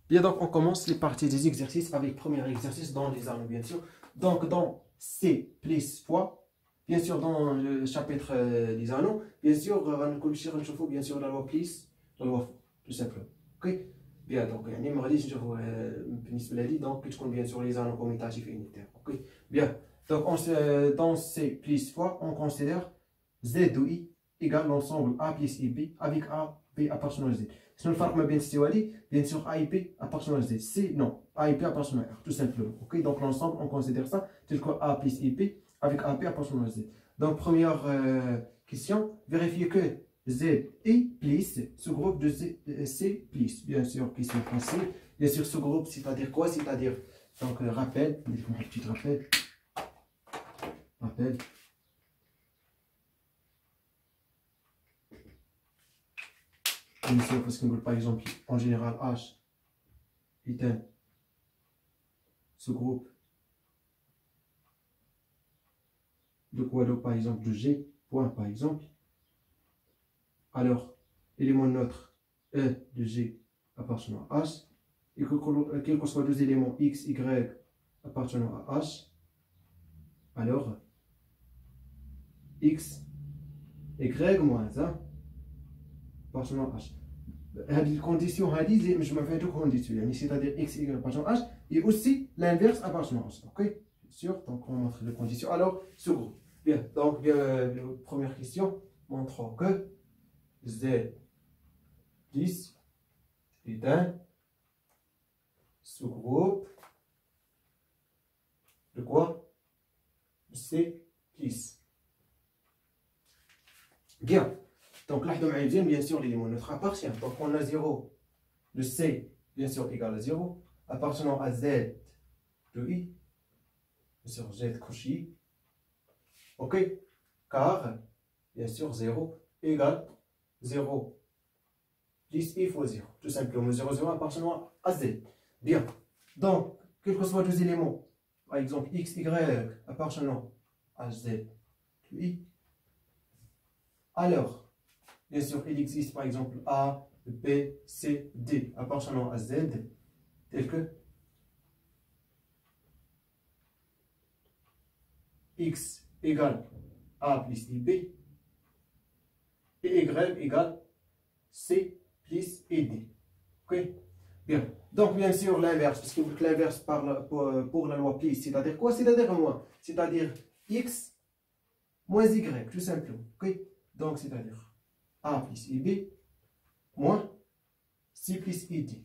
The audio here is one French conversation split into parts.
Bien, donc on commence les parties des exercices avec le premier exercice dans les anneaux, bien sûr. Donc dans C plus fois, bien sûr dans le chapitre des anneaux, bien sûr, on va نشوفوا bien sûr la loi plus, la loi fois, tout simplement. Ok? Bien, donc يعني ما غاديش نشوفوا بالنسبة لهذه donc تكون bien sûr les anneaux commutatifs et unitaires. Ok? Bien, donc dans C plus fois, on considère Z de I égale l'ensemble A plus IB avec A, B appartenant à Z. شنو الفرق ما بين سي وهادي؟ بيان سور A et B appartenant à Z. C, non. A et B appartenant à R, tout simplement. Ok, donc l'ensemble, on considère ça tel que A plus IP avec A, B appartenant à Z. Donc, première question, vérifier que Z et plus ce groupe de Z, C plus. Bien sûr, question facile. Bien sûr, ce groupe, c'est-à-dire quoi? C'est-à-dire, donc, rappel, un petit rappel. Rappel. Bien sûr, parce que par exemple, en général, H est un sous-groupe de quoi, par exemple, de G, point, par exemple. Alors, élément neutre E de G appartenant à H, et que quels que soient deux éléments X, Y appartenant à H, alors X, Y moins 1 appartenant à H. هذه الكونديسيون هذه زي ما فيها دو كونديسيون يعني c'est-à-dire X, Y appartenant à H et aussi l'inverse appartenant à H. Ok? Sûr, donc on montre les conditions. Alors, ce groupe. Bien, donc première question, montrons que Z 10 est un sous-groupe de quoi? De C plus. Bien, donc là, bien sûr, l'élément neutre appartient. Donc on a 0 de C, bien sûr, égal à 0, appartenant à Z de I, bien sûr, Z couche I. Ok? Car, bien sûr, 0 égale 0 plus I fois 0. Tout simplement, 0, 0 appartenant à Z. Bien. Donc, quels que soient deux éléments, par exemple, X, Y appartenant à Z de I, alors, bien sûr, il existe par exemple A, B, C, D appartenant à Z, tel que X égale A plus IB et Y égale C plus ID. Ok? Bien. Donc, bien sûr, l'inverse, parce que l'inverse pour la loi plus, c'est-à-dire quoi? C'est-à-dire moins. C'est-à-dire X moins Y, tout simplement. Ok? Donc, c'est-à-dire A plus IB moins C plus ID.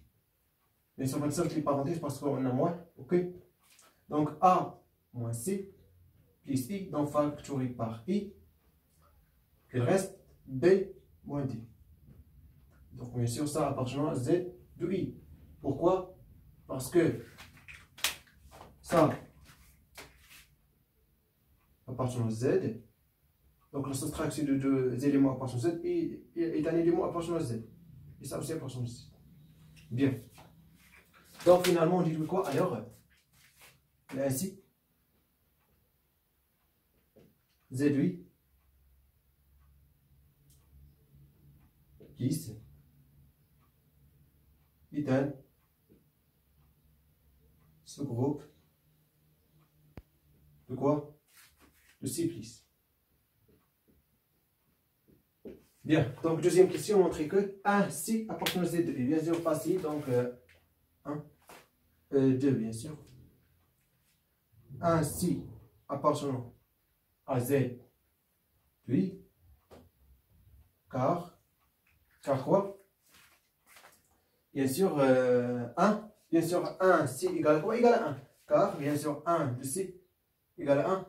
Bien sûr, on va sortir les parenthèses parce qu'on a moins. Ok? Donc, A moins C plus I, donc factoré par I. Il reste B moins D. Donc, bien sûr, ça appartenant à Z de I. Pourquoi? Parce que ça appartenant à Z. Donc, la soustraction de deux éléments appartenant à Z est un élément appartenant à Z. Et ça aussi appartenant à Z. Bien. Donc, finalement, on dit quoi? Alors, là, ainsi, Z de I plus est un sous-groupe de quoi? De C plus. Bien, donc deuxième question, montrer que 1 C appartenant à Z de I. Bien sûr, facile, donc 1, 2, bien sûr. 1 C appartenant à Z de I, car quoi? Bien sûr, 1, bien sûr, 1 C égale à quoi? Égale à 1. Car, bien sûr, 1 de C égale à 1,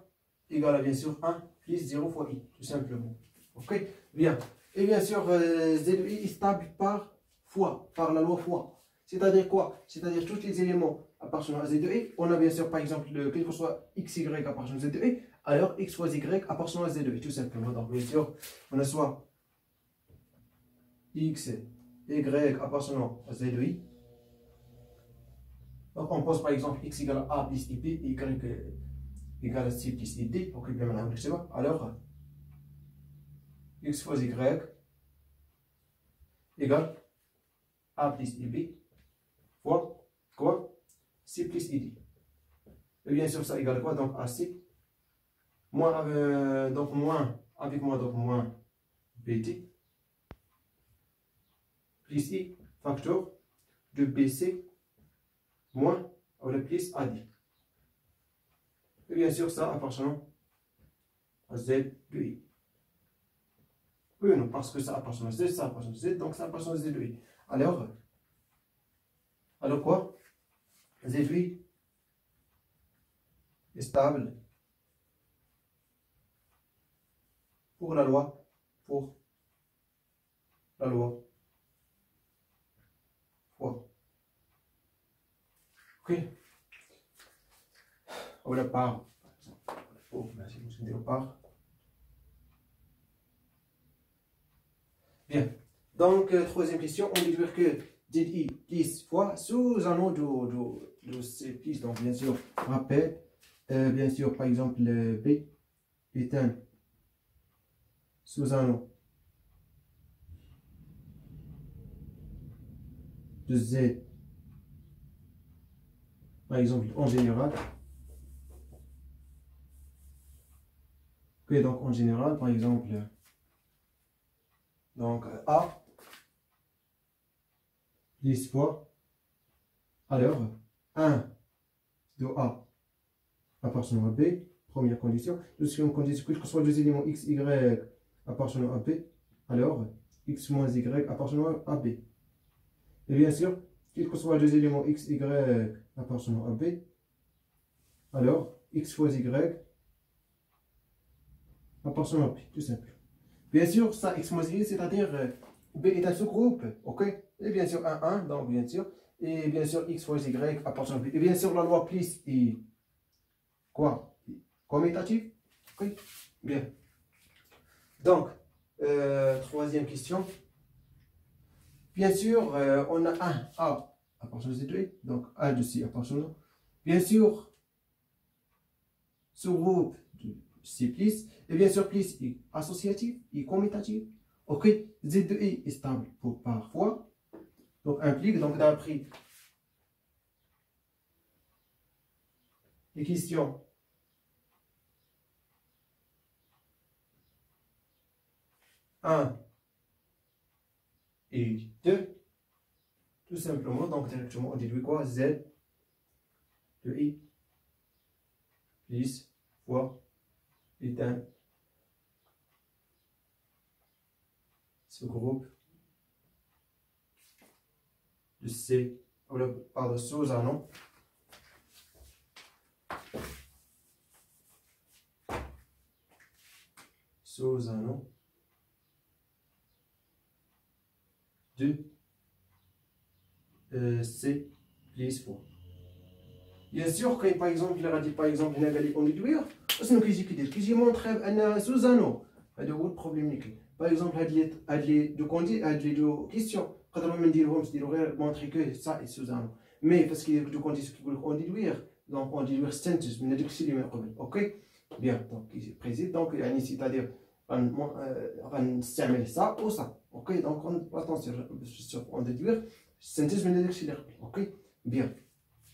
égale à bien sûr 1 plus 0 fois I, tout simplement. Ok? Bien. Et bien sûr, Z de I est stable par fois, par la loi fois. C'est-à-dire quoi? C'est-à-dire tous les éléments appartenant à Z de I, on a bien sûr par exemple, quel que soit X, Y appartenant à Z de I, alors X fois Y appartenant à Z de I, tout simplement. Donc bien sûr, on a soit X, Y appartenant à Z de I. Donc on pose par exemple X égale à A plus IP, Y égale à C plus ID. Donc bien maintenant, c'est bon. Alors, X fois Y égale A plus IB fois quoi? C plus ID. Et bien sûr, ça égale quoi? Donc AC, moins, donc moins, avec moi, donc moins BT, plus I, facteur de BC, moins, plus AD. Et bien sûr, ça appartenant à Z de I. Oui, non, parce que ça appartient à Z, ça appartient à Z, donc ça appartient à Z de I. Alors quoi? Z de I est stable pour la loi, fois. Ok. Au départ, par exemple, merci, au départ. Bien. Donc, troisième question, on dit que ZI plus fois sous un nom de ces pistes. Donc, bien sûr, rappel, bien sûr, par exemple, le B est un sous un nom de Z, par exemple, en général. Ok, donc en général, par exemple, donc A plus fois, alors 1 de A appartenant à B, première condition. Deuxième condition, quel que soit les éléments X, Y appartenant à B, alors X moins Y appartenant à B. Et bien sûr, quel que soit les éléments X, Y appartenant à B, alors X fois Y appartenant à B, tout simple. Bien sûr, ça X moins Y, c'est-à-dire B est un sous-groupe, ok? Et bien sûr, 1, donc bien sûr. Et bien sûr, X fois Y appartenant à B. Et bien sûr, la loi plus est quoi? Commutative, ok? Bien. Donc, troisième question. Bien sûr, on a un A appartenant à Z2, donc A de C appartenant. Bien sûr, sous-groupe de C plus, et bien sûr, plus I associatif, I commutatif. Ok, Z2I est stable pour parfois, donc implique, donc d'après les questions 1 et 2, tout simplement, donc directement on déduit quoi? Z de I plus fois est un sous-groupe de C, pardon, sous un nom de C plus fois. Bien sûr, quand par exemple, il a dit par exemple, il a dit on déduire, c'est nous qui j'ai montré un sous un nom. Il y a des problèmes. Par exemple, il y a deux questions. Quand on me dit, montrer que ça est sous un nom. Mais parce qu'il y a deux conditions qui veulent déduire, donc on déduire sentence, mais on dit les mêmes problèmes. Ok? Bien, donc il préside, donc il y a une c'est-à-dire, on s'amène ça ou ça. Ok? Donc on attention, on déduire sentence, mais on dit les mêmes. Ok? Bien.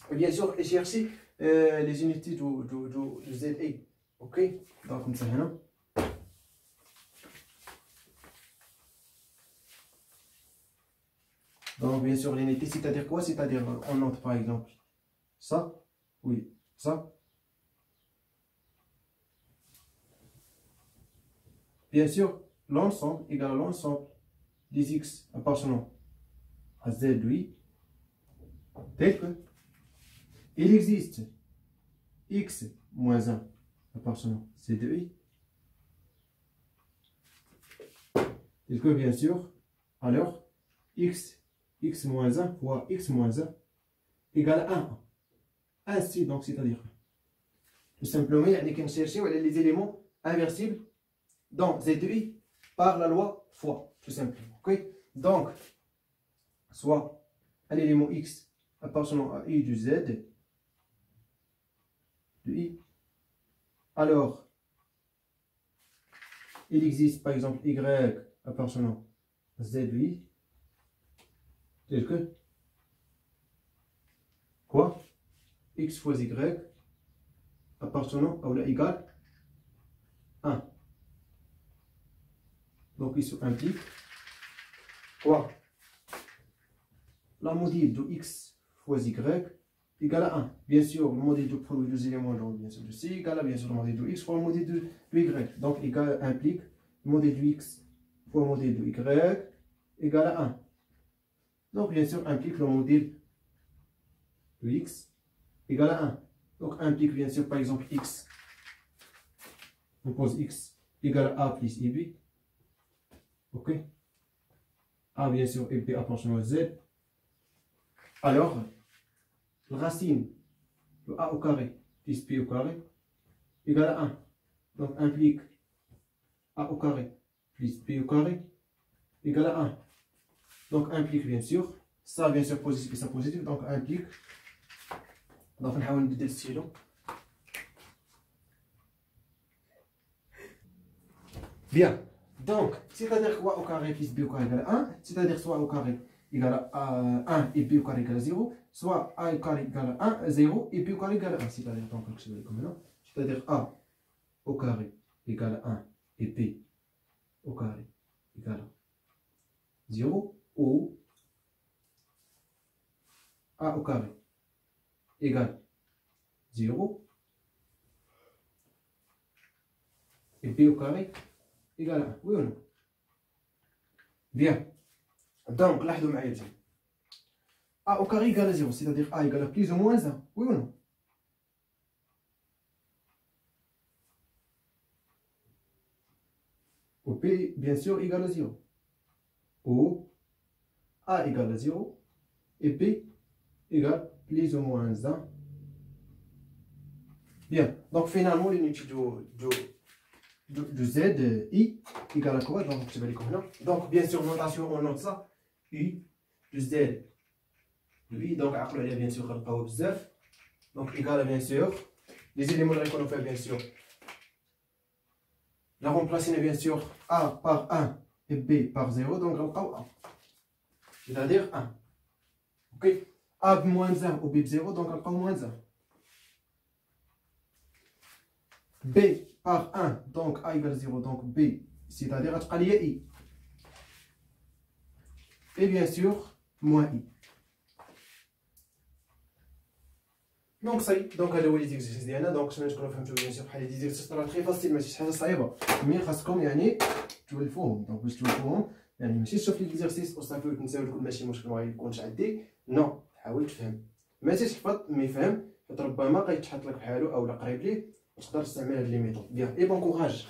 Et bien sûr, chercher les unités de ZA. Ok? Donc comme ça, hein? Donc, bien sûr, l'unité, c'est-à-dire quoi? C'est-à-dire, on note par exemple ça, oui, ça. Bien sûr, l'ensemble égale l'ensemble des x appartenant à z de i, tel que il existe x moins 1 appartenant à z de i, tel que bien sûr, alors x moins 1 fois x moins 1 égale 1. Ainsi, donc, c'est-à-dire, tout simplement, il y a des chercher les éléments inversibles dans z de i par la loi fois, tout simplement. Ok? Donc, soit un élément x appartenant à i de z de i, alors il existe par exemple y appartenant à z de i, tel que quoi x fois y appartenant à la égale 1. Donc il implique quoi? La module de x fois y égale à 1. Bien sûr, le modèle de produit des éléments, donc bien sûr de C égale à bien sûr le modèle de x fois le modèle de y. Donc égal implique le modèle de x fois le modèle de y égale à 1. Donc bien sûr implique le modèle de x égale à 1. Donc implique bien sûr par exemple x, on pose x égale à a plus ib. Ok. A bien sûr et b appartenant à z. Alors, la racine de a au carré plus b au carré égale à 1. Donc implique a au carré plus b au carré égale à 1. Donc implique bien sûr, ça bien sûr positif et ça positif, donc implique. Donc on va nbdل الستيلو. Bien. Donc, c'est-à-dire que a au carré plus b au carré égale à 1, c'est-à-dire soit a au carré égale à 1 et b au carré égale à 0, soit a au carré égale à 1, 0 et b au carré égale à 1. C'est-à-dire, donc, je vais comme maintenant, c'est-à-dire a au carré égale à 1 et b au carré égale à 0, ou a au carré égale 0 et b au carré égale à 1. Oui ou non? Bien. Donc, là, a au carré égale à 0, c'est-à-dire a égale à plus ou moins 1. Oui ou non? Ou b, bien sûr, égale à 0. Ou a égale à 0 et b égale plus ou moins 1. Bien. Donc, finalement, l'unité de z, i, égale à quoi? Donc, je vais les connaître. Donc, bien sûr, notation, on note ça. U de z de i. Donc, après, il y a bien sûr le bzaf. Donc, égale à bien sûr. Les éléments qu'on a fait, bien sûr. La remplacer, bien sûr, a par 1 et b par 0. Donc, on a 1. C'est-à-dire 1. Ok? A moins 1 ou b 0. Donc, on a moins 1. B par 1, donc A égale 0, donc B, c'est-à-dire à I. Et bien sûr, moins I. Donc ça y est, donc هذا هو les exercices ديالنا. دونك كما تكونوا فهمتوا bien sûr بحال هاد exercices راه تري فاسيل ماشي شي حاجه صعيبه، مي خاصكم يعني تولفوهم. دونك باش تولفوهم يعني ماشي تشوف لي exercices وصافي وتنساو الكل ماشي مشكل ما يكونش عندي، نو حاول تفهم، ماشي تحفظ مي فهم، ربما غيتحط لك بحالو او قريب ليه وتقدر تستعمل هاد لي ميثود. بيان اي بون كوراج.